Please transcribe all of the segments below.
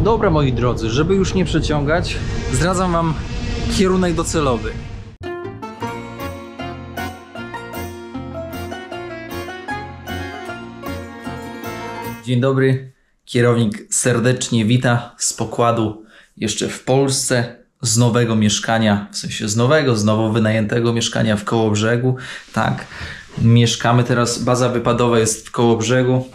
Dobra, moi drodzy, żeby już nie przeciągać, zdradzam wam kierunek docelowy. Dzień dobry, kierownik serdecznie wita z pokładu jeszcze w Polsce, z nowego mieszkania, w sensie z nowo wynajętego mieszkania w Kołobrzegu. Tak, mieszkamy teraz, baza wypadowa jest w Kołobrzegu.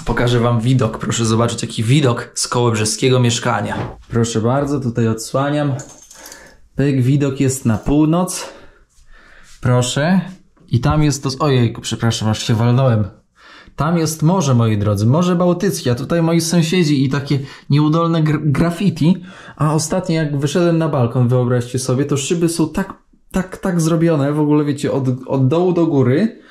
Pokażę wam widok, proszę zobaczyć jaki widok z kołobrzeskiego mieszkania. Proszę bardzo, tutaj odsłaniam. Pyk, widok jest na północ. Proszę. I tam jest to... Ojejku, przepraszam, aż się walnąłem. Tam jest morze, moi drodzy, Morze Bałtyckie, a tutaj moi sąsiedzi i takie nieudolne graffiti. A ostatnio jak wyszedłem na balkon, wyobraźcie sobie, to szyby są tak zrobione, w ogóle wiecie, od dołu do góry.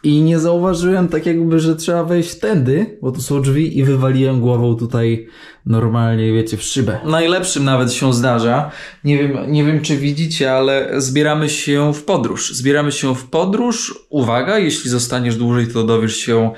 I nie zauważyłem tak jakby, że trzeba wejść tędy, bo tu są drzwi i wywaliłem głową tutaj normalnie, wiecie, w szybę. Najlepszym nawet się zdarza. Nie wiem czy widzicie, ale zbieramy się w podróż. Uwaga, jeśli zostaniesz dłużej, to dowiesz się,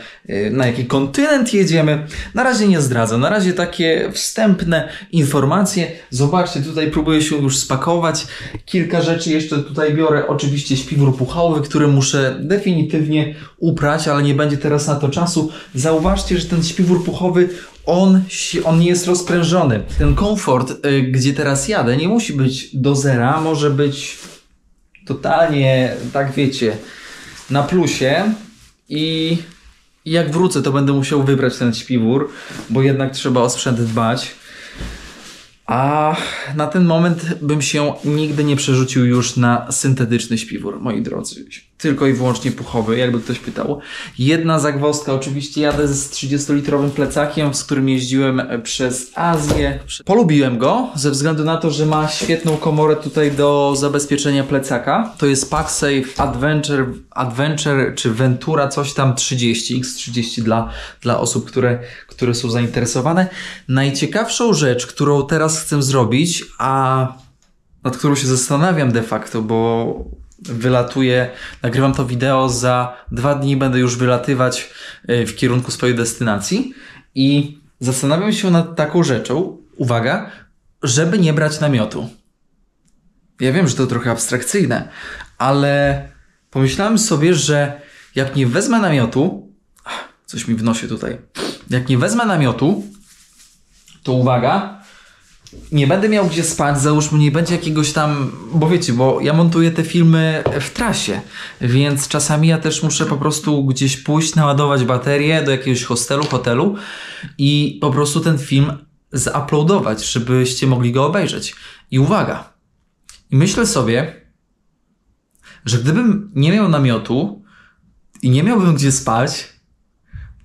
na jaki kontynent jedziemy. Na razie nie zdradzam. Na razie takie wstępne informacje. Zobaczcie, tutaj próbuję się już spakować. Kilka rzeczy jeszcze tutaj biorę. Oczywiście śpiwór puchowy, który muszę definitywnie uprać, ale nie będzie teraz na to czasu. Zauważcie, że ten śpiwór puchowy on nie jest rozprężony. Ten komfort, gdzie teraz jadę, nie musi być do zera, może być totalnie, tak wiecie, na plusie i jak wrócę, to będę musiał wybrać ten śpiwór, bo jednak trzeba o sprzęt dbać. A na ten moment bym się nigdy nie przerzucił już na syntetyczny śpiwór, moi drodzy. Tylko i wyłącznie puchowy, jakby ktoś pytał. Jedna zagwozdka, oczywiście jadę z 30-litrowym plecakiem, z którym jeździłem przez Azję. Polubiłem go ze względu na to, że ma świetną komorę tutaj do zabezpieczenia plecaka. To jest PacSafe Adventure czy Ventura, coś tam 30, X30 dla osób, które są zainteresowane. Najciekawszą rzecz, którą teraz chcę zrobić, a nad którą się zastanawiam de facto, bo wylatuję, nagrywam to wideo, za 2 dni będę już wylatywać w kierunku swojej destynacji i zastanawiam się nad taką rzeczą, uwaga, żeby nie brać namiotu. Ja wiem, że to trochę abstrakcyjne, ale pomyślałem sobie, że jak nie wezmę namiotu, coś mi w nosie tutaj, jak nie wezmę namiotu, to uwaga, nie będę miał gdzie spać, załóżmy, nie będzie jakiegoś tam, bo wiecie, bo ja montuję te filmy w trasie, więc czasami ja też muszę po prostu gdzieś pójść, naładować baterię do jakiegoś hotelu i po prostu ten film zauploadować, żebyście mogli go obejrzeć. I uwaga, i myślę sobie, że gdybym nie miał namiotu i nie miałbym gdzie spać,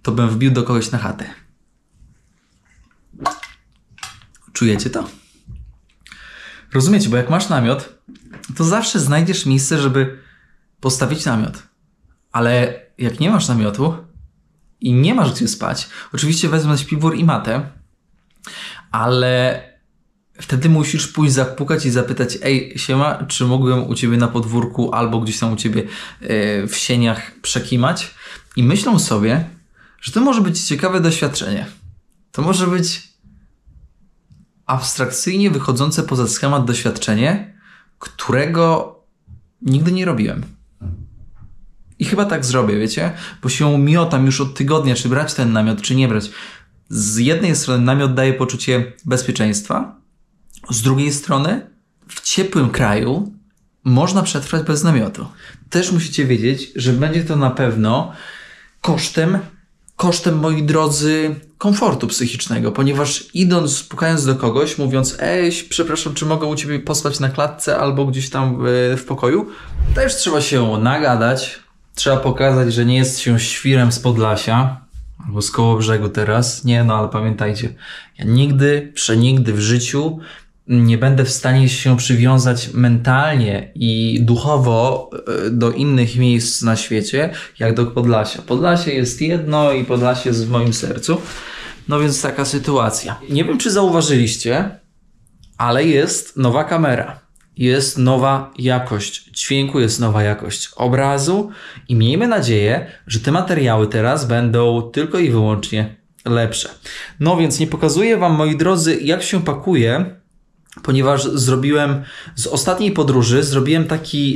to bym wbił do kogoś na chatę. Czujecie to? Rozumiecie, bo jak masz namiot, to zawsze znajdziesz miejsce, żeby postawić namiot. Ale jak nie masz namiotu i nie masz gdzie spać, oczywiście wezmę śpiwór i matę, ale wtedy musisz pójść zapukać i zapytać: ej, siema, czy mógłbym u ciebie na podwórku albo gdzieś tam u ciebie w sieniach przekimać? I myślę sobie, że to może być ciekawe doświadczenie. To może być abstrakcyjnie wychodzące poza schemat doświadczenie, którego nigdy nie robiłem. I chyba tak zrobię, wiecie? Bo się miotam już od tygodnia, czy brać ten namiot, czy nie brać. Z jednej strony namiot daje poczucie bezpieczeństwa, z drugiej strony w ciepłym kraju można przetrwać bez namiotu. Też musicie wiedzieć, że będzie to na pewno kosztem, moi drodzy, komfortu psychicznego, ponieważ idąc, pukając do kogoś, mówiąc: ej, przepraszam, czy mogę u ciebie pospać na klatce albo gdzieś tam w pokoju, też trzeba się nagadać, trzeba pokazać, że nie jest się świrem z Podlasia albo z Kołobrzegu teraz. Nie, no ale pamiętajcie, ja przenigdy w życiu nie będę w stanie się przywiązać mentalnie i duchowo do innych miejsc na świecie, jak do Podlasia. Podlasie jest jedno i Podlasie jest w moim sercu. No więc taka sytuacja. Nie wiem, czy zauważyliście, ale jest nowa kamera. Jest nowa jakość dźwięku, jest nowa jakość obrazu i miejmy nadzieję, że te materiały teraz będą tylko i wyłącznie lepsze. No więc nie pokazuję wam, moi drodzy, jak się pakuje, ponieważ zrobiłem z ostatniej podróży, zrobiłem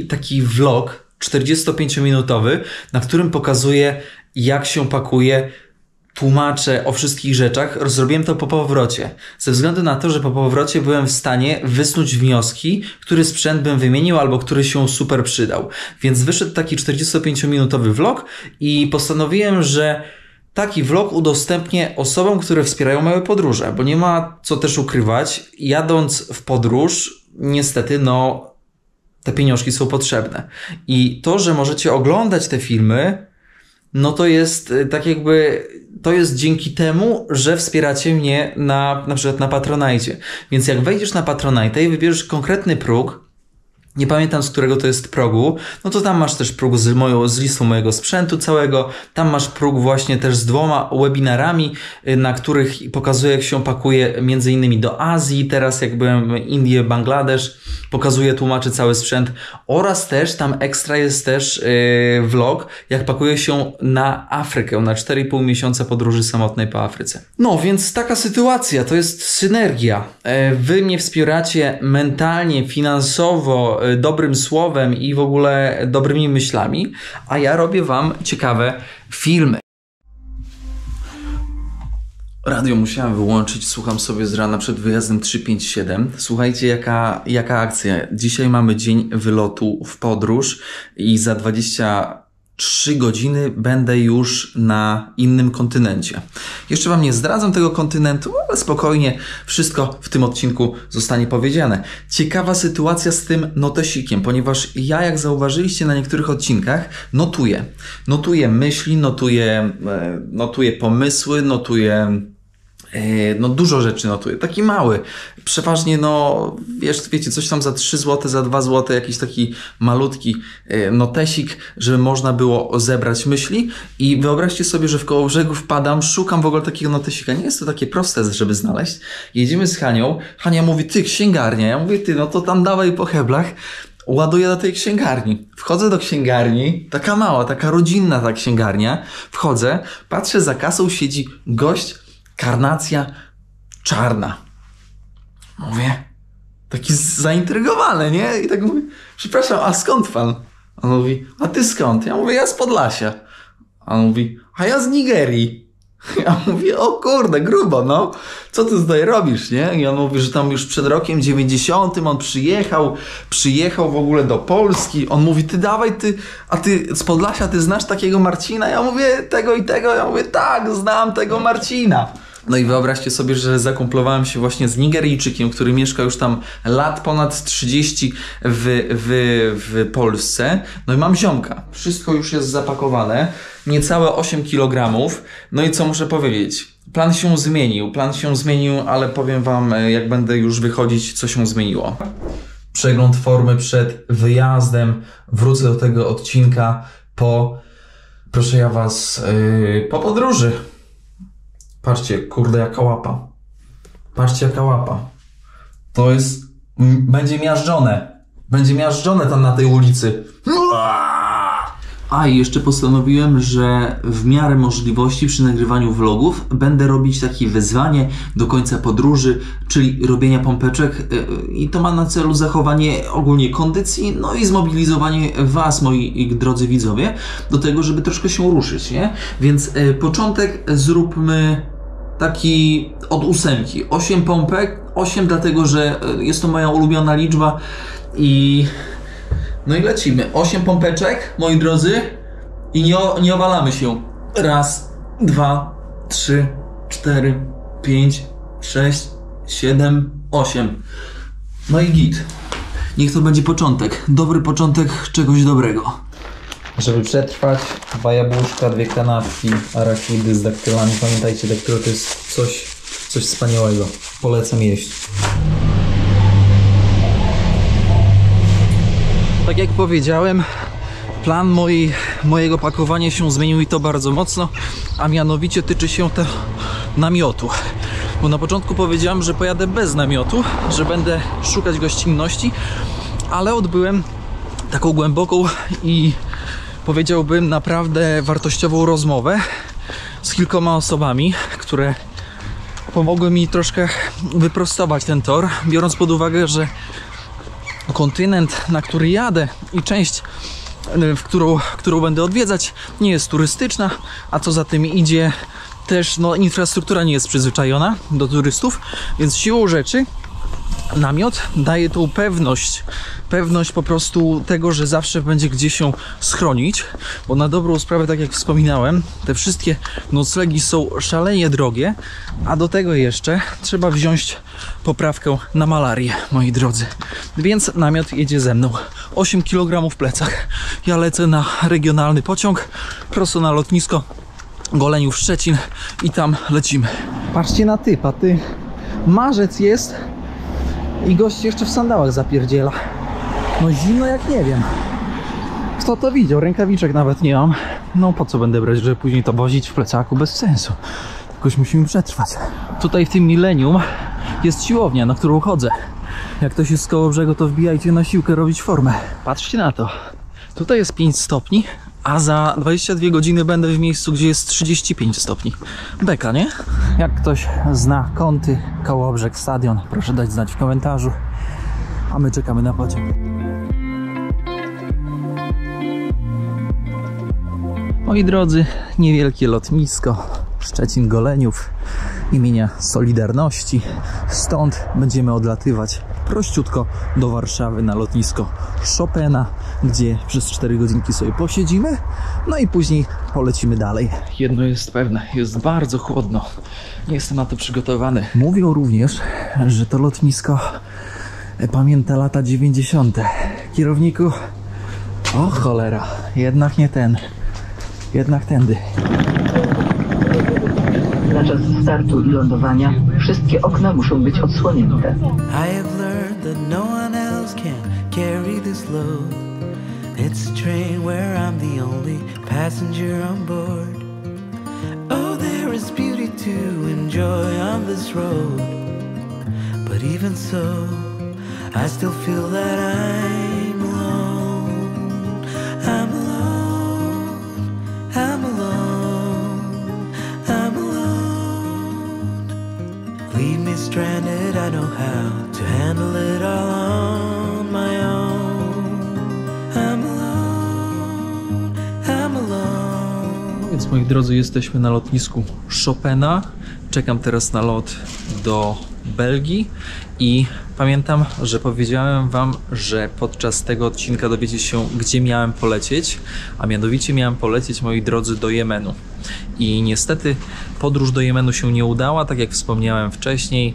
taki vlog 45-minutowy, na którym pokazuję, jak się pakuje, tłumaczę o wszystkich rzeczach. Zrobiłem to po powrocie. Ze względu na to, że po powrocie byłem w stanie wysnuć wnioski, który sprzęt bym wymienił albo który się super przydał. Więc wyszedł taki 45-minutowy vlog i postanowiłem, że taki vlog udostępnię osobom, które wspierają moje podróże, bo nie ma co też ukrywać. Jadąc w podróż, niestety, no, te pieniążki są potrzebne. I to, że możecie oglądać te filmy, no to jest tak jakby, to jest dzięki temu, że wspieracie mnie na przykład na Patronite. Więc jak wejdziesz na Patronite i wybierzesz konkretny próg, nie pamiętam z którego to jest progu, no to tam masz też próg z listą mojego sprzętu całego, tam masz próg właśnie też z 2 webinarami, na których pokazuję, jak się pakuje między innymi do Azji, teraz jak byłem Indie, Bangladesz, pokazuję, tłumaczę cały sprzęt oraz też tam ekstra jest też vlog, jak pakuje się na Afrykę, na 4,5 miesiąca podróży samotnej po Afryce. No więc taka sytuacja, to jest synergia. Wy mnie wspieracie mentalnie, finansowo, dobrym słowem i w ogóle dobrymi myślami, a ja robię wam ciekawe filmy. Radio musiałem wyłączyć, słucham sobie z rana przed wyjazdem 357. Słuchajcie, jaka akcja. Dzisiaj mamy dzień wylotu w podróż i za 23 godziny będę już na innym kontynencie. Jeszcze wam nie zdradzam tego kontynentu, ale spokojnie wszystko w tym odcinku zostanie powiedziane. Ciekawa sytuacja z tym notesikiem, ponieważ ja, jak zauważyliście na niektórych odcinkach, notuję myśli, notuję pomysły, notuję dużo rzeczy notuję. Taki mały. Przeważnie, wiecie, coś tam za 3 zł, za 2 zł, jakiś taki malutki notesik, żeby można było zebrać myśli. I wyobraźcie sobie, że w Kołobrzegu wpadam, szukam w ogóle takiego notesika. Nie jest to takie proste, żeby znaleźć. Jedziemy z Hanią. Hania mówi, ty, księgarnia. Ja mówię, ty, no to tam dawaj po heblach. Ładuję do tej księgarni. Wchodzę do księgarni, taka mała, taka rodzinna ta księgarnia. Wchodzę, patrzę, za kasą siedzi gość, karnacja czarna. Mówię, taki zaintrygowany, nie? I tak mówię, przepraszam, a skąd pan? On mówi, a ty skąd? Ja mówię, ja z Podlasia. A on mówi, a ja z Nigerii. Ja mówię, o kurde, grubo, no. Co ty tutaj robisz, nie? I on mówi, że tam już przed rokiem 90 on przyjechał w ogóle do Polski. On mówi, ty dawaj, a ty z Podlasia, ty znasz takiego Marcina? Ja mówię, tego i tego. Ja mówię, tak, znam tego Marcina. No i wyobraźcie sobie, że zakumplowałem się właśnie z Nigeryjczykiem, który mieszka już tam lat ponad 30 w Polsce. No i mam ziomka. Wszystko już jest zapakowane. Niecałe 8 kg. No i co muszę powiedzieć? Plan się zmienił, ale powiem wam, jak będę już wychodzić, co się zmieniło. Przegląd formy przed wyjazdem. Wrócę do tego odcinka proszę ja was, po podróży. Patrzcie, kurde, jaka łapa. Patrzcie, jaka łapa. To jest... Będzie miażdżone. Będzie miażdżone tam na tej ulicy. A i jeszcze postanowiłem, że w miarę możliwości przy nagrywaniu vlogów będę robić takie wyzwanie do końca podróży, czyli robienia pompeczek i to ma na celu zachowanie ogólnie kondycji, no i zmobilizowanie was, moi drodzy widzowie, do tego, żeby troszkę się ruszyć, nie? Więc początek zróbmy taki od 8. 8 pompek, 8 dlatego, że jest to moja ulubiona liczba i... No i lecimy. 8 pompeczek, moi drodzy, i nie owalamy się. 1, 2, 3, 4, 5, 6, 7, 8. No i git. Niech to będzie początek. Dobry początek czegoś dobrego. Żeby przetrwać, 2 jabłuszka, 2 kanapki, arachidy z daktylami. Pamiętajcie, daktylo to jest coś wspaniałego. Polecam jeść. Tak jak powiedziałem, plan mojego pakowania się zmienił i to bardzo mocno, a mianowicie tyczy się to namiotu. Bo na początku powiedziałem, że pojadę bez namiotu, że będę szukać gościnności, ale odbyłem taką głęboką i powiedziałbym naprawdę wartościową rozmowę z kilkoma osobami, które pomogły mi troszkę wyprostować ten tor, biorąc pod uwagę, że kontynent, na który jadę i część, którą będę odwiedzać, nie jest turystyczna, a co za tym idzie, też infrastruktura nie jest przyzwyczajona do turystów, więc siłą rzeczy namiot daje tą pewność po prostu tego, że zawsze będzie gdzie się schronić, bo na dobrą sprawę, tak jak wspominałem, te wszystkie noclegi są szalenie drogie, a do tego jeszcze trzeba wziąć poprawkę na malarię, moi drodzy. Więc namiot jedzie ze mną. 8 kg w plecach. Ja lecę na regionalny pociąg, prosto na lotnisko Goleniów Szczecin i tam lecimy. Patrzcie na typa, ty. Marzec jest i gość jeszcze w sandałach zapierdziela. No zimno jak nie wiem. Kto to widział? Rękawiczek nawet nie mam. No po co będę brać, żeby później to wozić w plecaku? Bez sensu. Jakoś musimy przetrwać. Tutaj w tym milenium jest siłownia, na którą chodzę. Jak ktoś jest z Kołobrzegu, to wbijajcie na siłkę robić formę. Patrzcie na to. Tutaj jest 5 stopni, a za 22 godziny będę w miejscu, gdzie jest 35 stopni. Beka, nie? Jak ktoś zna kąty Kołobrzeg Stadion, proszę dać znać w komentarzu. A my czekamy na pociąg. Moi drodzy, niewielkie lotnisko Szczecin-Goleniów imienia Solidarności. Stąd będziemy odlatywać prościutko do Warszawy na lotnisko Chopina, gdzie przez 4 godzinki sobie posiedzimy, no i później polecimy dalej. Jedno jest pewne, jest bardzo chłodno. Nie jestem na to przygotowany. Mówią również, że to lotnisko pamięta lata 90. Kierowniku, o cholera, jednak nie ten, jednak tędy. Na czas startu i lądowania wszystkie okna muszą być odsłonięte. I have learned that no one else can carry this load. It's a train where I'm the only passenger on board. Oh, there is beauty to enjoy on this road. But even so, I still feel that I'm alone. I'm alone. I'm alone. I'm alone. Leave me stranded, I know how to handle it all on my own. I'm alone. I'm alone. Więc moi drodzy, jesteśmy na lotnisku Chopina. Czekam teraz na lot do Belgii i pamiętam, że powiedziałem wam, że podczas tego odcinka dowiecie się, gdzie miałem polecieć, a mianowicie miałem polecieć, moi drodzy, do Jemenu. I niestety podróż do Jemenu się nie udała, tak jak wspomniałem wcześniej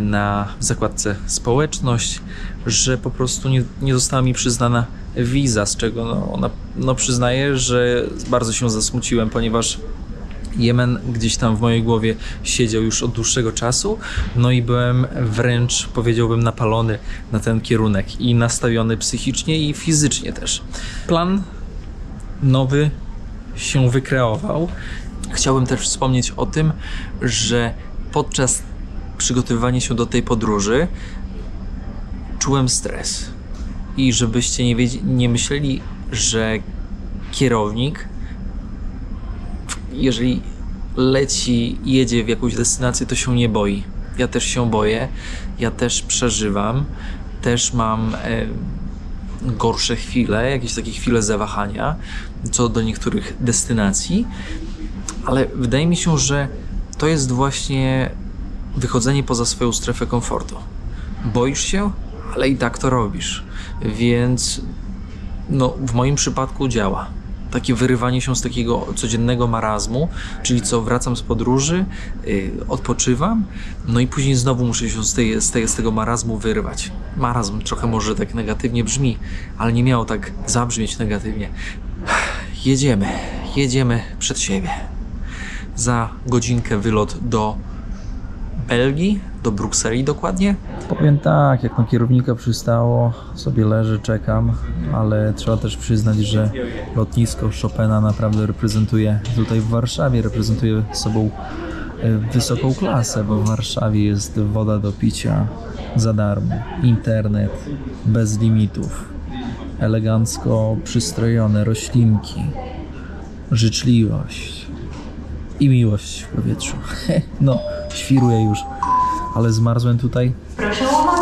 na zakładce społeczność, że po prostu nie została mi przyznana wiza, z czego przyznaję, że bardzo się zasmuciłem, ponieważ Jemen gdzieś tam w mojej głowie siedział już od dłuższego czasu, no i byłem wręcz, powiedziałbym, napalony na ten kierunek i nastawiony psychicznie i fizycznie też. Plan nowy się wykreował. Chciałbym też wspomnieć o tym, że podczas przygotowywania się do tej podróży czułem stres i żebyście nie myśleli, że kierownik, jeżeli jedzie w jakąś destynację, to się nie boi. Ja też się boję, ja też przeżywam, też mam gorsze chwile, jakieś takie chwile zawahania co do niektórych destynacji, ale wydaje mi się, że to jest właśnie wychodzenie poza swoją strefę komfortu. Boisz się, ale i tak to robisz, więc w moim przypadku działa. Takie wyrywanie się z takiego codziennego marazmu, czyli co, wracam z podróży, odpoczywam, no i później znowu muszę się z tego marazmu wyrwać. Marazm trochę może tak negatywnie brzmi, ale nie miało tak zabrzmieć negatywnie. Jedziemy przed siebie. Za godzinkę wylot do Belgii, do Brukseli dokładnie. Powiem tak, jak na kierownika przystało, sobie leżę, czekam, ale trzeba też przyznać, że lotnisko Chopina naprawdę reprezentuje tutaj w Warszawie, reprezentuje sobą wysoką klasę, bo w Warszawie jest woda do picia za darmo, internet bez limitów, elegancko przystrojone roślinki, życzliwość. i miłość w powietrzu. No, świruję już, ale zmarzłem tutaj.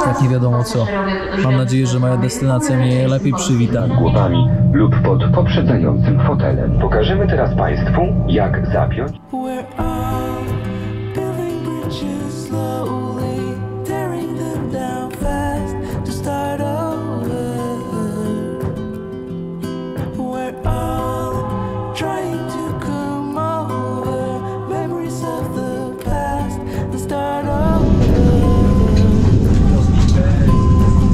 Jak nie wiadomo co. Mam nadzieję, że moja destynacja mnie lepiej przywita. Głowami lub pod poprzedzającym fotelem. Pokażemy teraz Państwu, jak zapiąć. We're all building bridges slowly, tearing them down fast to start over. We're all trying to come over memories of the past and start over.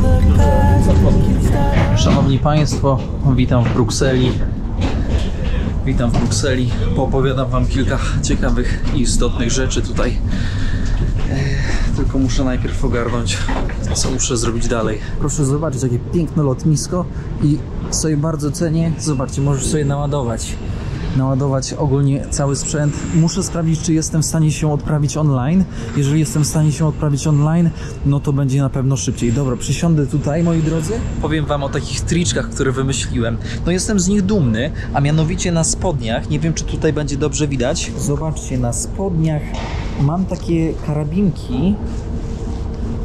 The past can start. Szanowni Państwo, witam w Brukseli. Witam w Brukseli. Poopowiadam Wam kilka ciekawych i istotnych rzeczy tutaj. Tylko muszę najpierw ogarnąć, co muszę zrobić dalej. Proszę zobaczyć, jakie piękne lotnisko i sobie bardzo cenię. Zobaczcie, możesz sobie naładować ogólnie cały sprzęt. Muszę sprawdzić, czy jestem w stanie się odprawić online. Jeżeli jestem w stanie się odprawić online, no to będzie na pewno szybciej. Dobra, przysiądę tutaj, moi drodzy. Powiem Wam o takich triczkach, które wymyśliłem. No jestem z nich dumny, a mianowicie na spodniach, nie wiem, czy tutaj będzie dobrze widać. Zobaczcie, na spodniach mam takie karabinki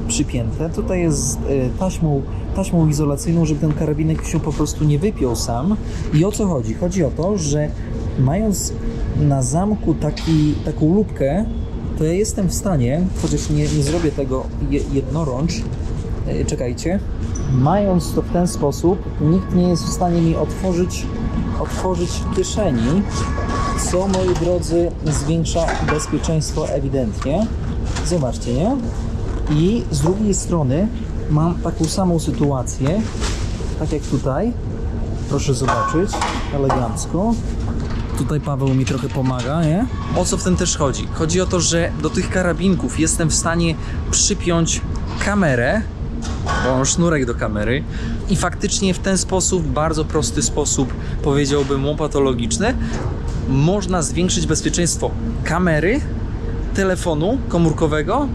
przypięte. Tutaj jest taśmą izolacyjną, żeby ten karabinek się po prostu nie wypiął sam. I o co chodzi? Chodzi o to, że mając na zamku taką lupkę, to ja jestem w stanie, chociaż nie zrobię tego jednorącz, czekajcie, mając to w ten sposób, nikt nie jest w stanie mi otworzyć kieszeni, co, moi drodzy, zwiększa bezpieczeństwo ewidentnie. Zobaczcie, nie? I z drugiej strony mam taką samą sytuację, tak jak tutaj. Proszę zobaczyć, elegancko. Tutaj Paweł mi trochę pomaga, nie? O co w tym też chodzi? Chodzi o to, że do tych karabinków jestem w stanie przypiąć kamerę, bo mam sznurek do kamery i faktycznie w ten sposób, bardzo prosty sposób, powiedziałbym łopatologiczny, można zwiększyć bezpieczeństwo kamery, telefonu komórkowego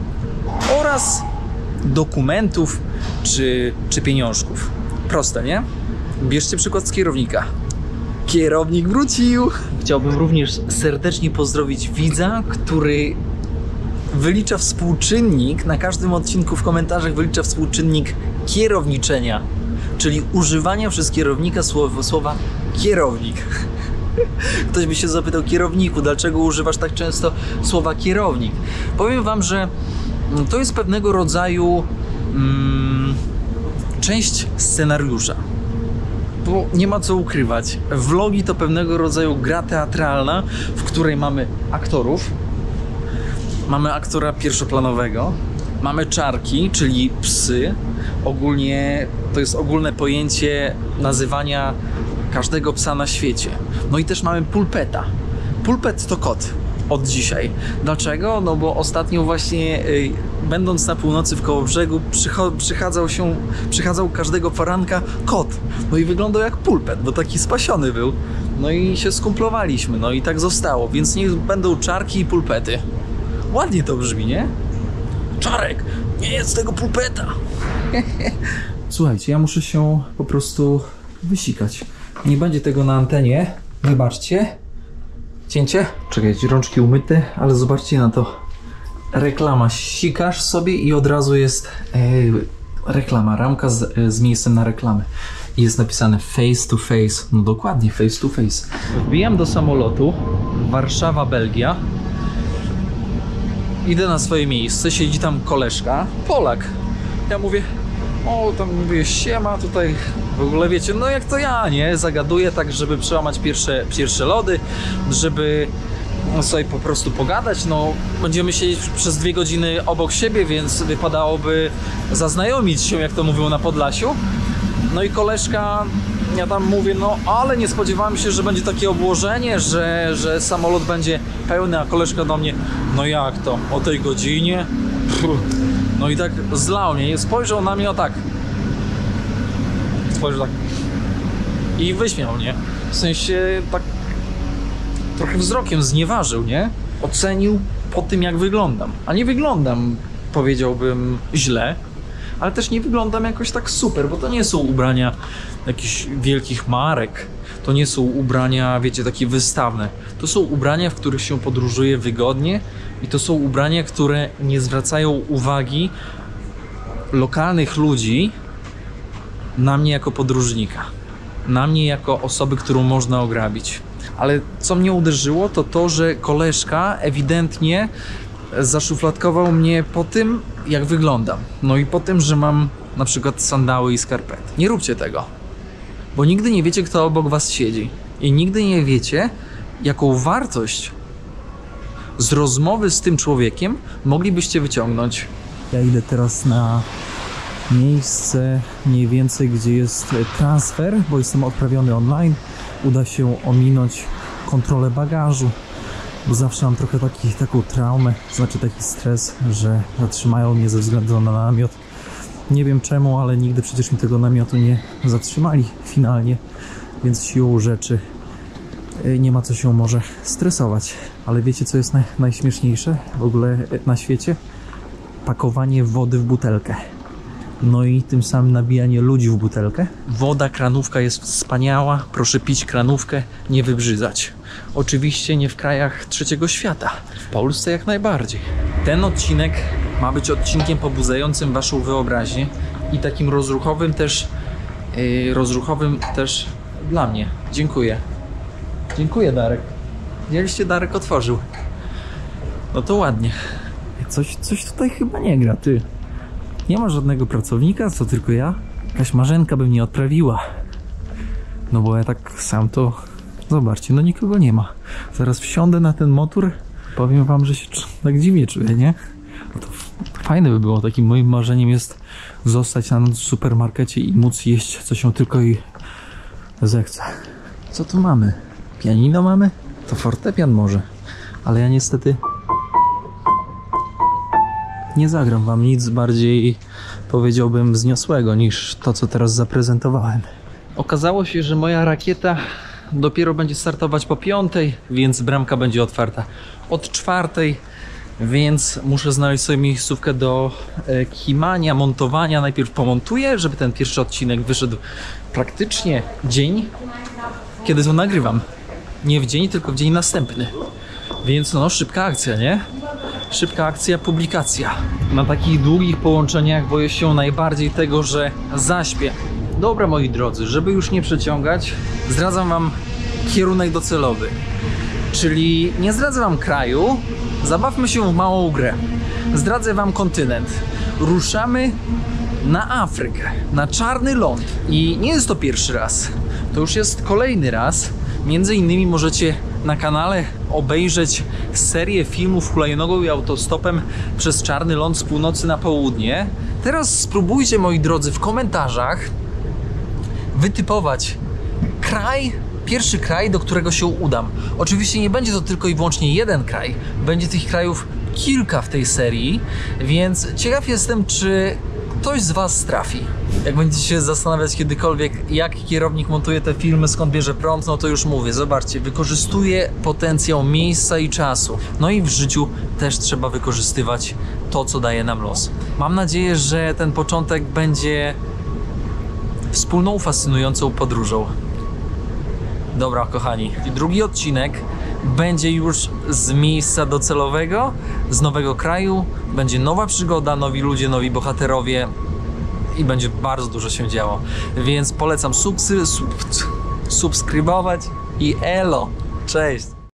oraz dokumentów czy pieniążków. Proste, nie? Bierzcie przykład z kierownika. Kierownik wrócił! Chciałbym również serdecznie pozdrowić widza, który wylicza współczynnik, na każdym odcinku w komentarzach wylicza współczynnik kierowniczenia, czyli używania przez kierownika słowa kierownik. Ktoś by się zapytał: kierowniku, dlaczego używasz tak często słowa kierownik? Powiem Wam, że to jest pewnego rodzaju część scenariusza. Bo nie ma co ukrywać. Vlogi to pewnego rodzaju gra teatralna, w której mamy aktorów, mamy aktora pierwszoplanowego, mamy czarki, czyli psy. Ogólnie to jest ogólne pojęcie nazywania każdego psa na świecie. No i też mamy pulpeta. Pulpet to kot od dzisiaj. Dlaczego? No bo ostatnio właśnie będąc na północy w Kołobrzegu przychadzał każdego poranka kot. No i wyglądał jak pulpet, bo taki spasiony był. No i się skumplowaliśmy, no i tak zostało. Więc niech będą czarki i pulpety. Ładnie to brzmi, nie? Czarek, nie jest tego pulpeta. Słuchajcie, ja muszę się po prostu wysikać. Nie będzie tego na antenie. Wybaczcie. Cięcie? Czekajcie, rączki umyte, ale zobaczcie na to. Reklama. Sikasz sobie i od razu jest reklama, ramka z miejscem na reklamę. I jest napisane face to face. No dokładnie, face to face. Wbijam do samolotu. Warszawa, Belgia. Idę na swoje miejsce, siedzi tam koleżka, Polak. Ja mówię: o, tam mówię, siema, tutaj w ogóle wiecie, no jak to ja, nie? Zagaduję tak, żeby przełamać pierwsze lody, żeby sobie po prostu pogadać, no będziemy siedzieć przez 2 godziny obok siebie, więc wypadałoby zaznajomić się, jak to mówią na Podlasiu. No i koleżka, ja tam mówię, no ale nie spodziewałem się, że będzie takie obłożenie, że samolot będzie pełny, a koleżka do mnie: no jak to, o tej godzinie? No i tak zlał mnie, spojrzał na mnie, o tak. Spojrzał tak. I wyśmiał mnie. W sensie tak trochę wzrokiem znieważył, nie? Ocenił po tym, jak wyglądam. A nie wyglądam, powiedziałbym, źle. ale też nie wyglądam jakoś tak super, bo to nie są ubrania jakichś wielkich marek. To nie są ubrania, wiecie, takie wystawne. To są ubrania, w których się podróżuje wygodnie i to są ubrania, które nie zwracają uwagi lokalnych ludzi na mnie jako podróżnika. Na mnie jako osoby, którą można ograbić. Ale co mnie uderzyło, to to, że koleżka ewidentnie zaszufladkował mnie po tym, jak wyglądam. No i po tym, że mam na przykład sandały i skarpety. Nie róbcie tego. Bo nigdy nie wiecie, kto obok was siedzi. I nigdy nie wiecie, jaką wartość z rozmowy z tym człowiekiem moglibyście wyciągnąć. Ja idę teraz na miejsce mniej więcej, gdzie jest transfer, bo jestem odprawiony online. Uda się ominąć kontrolę bagażu, bo zawsze mam trochę taką traumę, znaczy taki stres, że zatrzymają mnie ze względu na namiot. Nie wiem czemu, ale nigdy przecież mi tego namiotu nie zatrzymali finalnie, więc siłą rzeczy nie ma co się może stresować. Ale wiecie, co jest najśmieszniejsze w ogóle na świecie? Pakowanie wody w butelkę. No i tym samym nabijanie ludzi w butelkę. Woda, kranówka jest wspaniała. Proszę pić kranówkę, nie wybrzydzać. Oczywiście nie w krajach trzeciego świata. W Polsce jak najbardziej. Ten odcinek ma być odcinkiem pobudzającym waszą wyobraźnię i takim rozruchowym też dla mnie. Dziękuję. Dziękuję, Darek. Widzieliście, Darek otworzył. No to ładnie. Coś tutaj chyba nie gra, ty. Nie ma żadnego pracownika, co tylko ja. Jakaś Marzenka by mnie odprawiła. No bo ja tak sam to... Zobaczcie, no nikogo nie ma. Zaraz wsiądę na ten motor. Powiem wam, że się tak dziwnie czuję, nie? No to fajne by było. Takim moim marzeniem jest zostać na noc w supermarkecie i móc jeść, co się tylko i zechce. Co tu mamy? Pianino mamy? To fortepian może. Ale ja niestety... nie zagram wam nic bardziej, powiedziałbym, wzniosłego niż to, co teraz zaprezentowałem. Okazało się, że moja rakieta dopiero będzie startować po 5, więc bramka będzie otwarta od 4, więc muszę znaleźć sobie miejscówkę do kimania, montowania. Najpierw pomontuję, żeby ten pierwszy odcinek wyszedł praktycznie dzień, kiedy to nagrywam. Nie w dzień, tylko w dzień następny. Więc no, szybka akcja, nie? Szybka akcja, publikacja. Na takich długich połączeniach boję się najbardziej tego, że zaśpię. Dobra, moi drodzy, żeby już nie przeciągać, zdradzam wam kierunek docelowy. Czyli nie zdradzę wam kraju, zabawmy się w małą grę. Zdradzę wam kontynent. Ruszamy na Afrykę, na czarny ląd. I nie jest to pierwszy raz. To już jest kolejny raz. Między innymi możecie na kanale obejrzeć serię filmów hulajnogą i autostopem przez czarny ląd z północy na południe. Teraz spróbujcie, moi drodzy, w komentarzach wytypować kraj, pierwszy kraj, do którego się udam. Oczywiście nie będzie to tylko i wyłącznie jeden kraj, będzie tych krajów kilka w tej serii, więc ciekaw jestem, czy ktoś z was trafi. Jak będziecie się zastanawiać kiedykolwiek, jak kierownik montuje te filmy, skąd bierze prąd, no to już mówię, zobaczcie, wykorzystuje potencjał miejsca i czasu. No i w życiu też trzeba wykorzystywać to, co daje nam los. Mam nadzieję, że ten początek będzie wspólną, fascynującą podróżą. Dobra, kochani, drugi odcinek będzie już z miejsca docelowego, z nowego kraju. Będzie nowa przygoda, nowi ludzie, nowi bohaterowie i będzie bardzo dużo się działo. Więc polecam subskrybować i elo! Cześć!